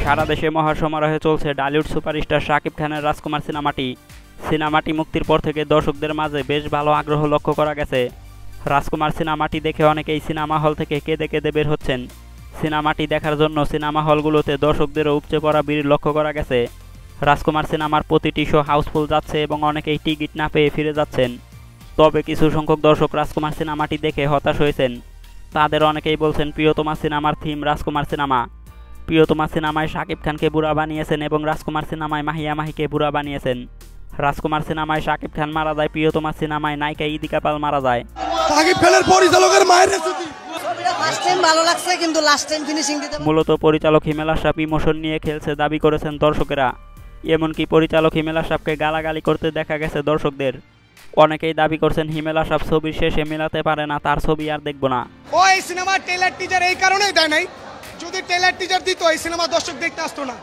সারা দেশে মহাসমারোহে চলছে ডালিউড সুপারস্টার শাকিব খানের রাজকুমার সিনেমাটি। সিনেমাটি মুক্তির পর থেকে দর্শকদের মাঝে বেশ ভালো আগ্রহ লক্ষ্য করা গেছে। রাজকুমার সিনেমাটি দেখে অনেকেই সিনেমা হল থেকে কেঁদে কেঁদে বের হচ্ছেন। সিনেমাটি দেখার জন্য সিনেমা হলগুলোতে দর্শকদেরও উপচে পড়া ভিড় লক্ষ্য করা গেছে। রাজকুমার সিনেমার প্রতিটি শো হাউসফুল যাচ্ছে এবং অনেকেই টিকিট না পেয়ে ফিরে যাচ্ছেন। তবে কিছু সংখ্যক দর্শক রাজকুমার সিনেমাটি দেখে হতাশ হয়েছেন। তাদের অনেকেই বলছেন প্রিয়তমা সিনেমার থিম রাজকুমার সিনেমা। প্রিয়তমা সিনেমায় শাকিব খানকে বুড়া বানিয়েছেন এবং রাজকুমার সিনেমায় মাহিয়া মাহিকে বুড়া বানিয়েছেন। রাজকুমার সিনেমায় শাকিব খান মারা যায়, প্রিয়তমা সিনেমায় নায়িকা ইদিকা পাল মারা যায়। শাকিব খানের পরিচালকের মায়ের মূলত পরিচালক হিমেল আশরাফ ইমোশন নিয়ে খেলছে দাবি করেছেন দর্শকেরা। এমনকি পরিচালক হিমেল আশরাফকে গালাগালি করতে দেখা গেছে দর্শকদের। অনেকেই দাবি করছেন হিমেল আশরাফ ছবির শেষে মেলাতে পারে না, তার ছবি আর দেখব না। ওই সিনেমার ট্রেলার টিজার এই কারণেই দেয় নাই, যদি ট্রেলার টিজার দিত এই সিনেমা দর্শক দেখতে আসতো না।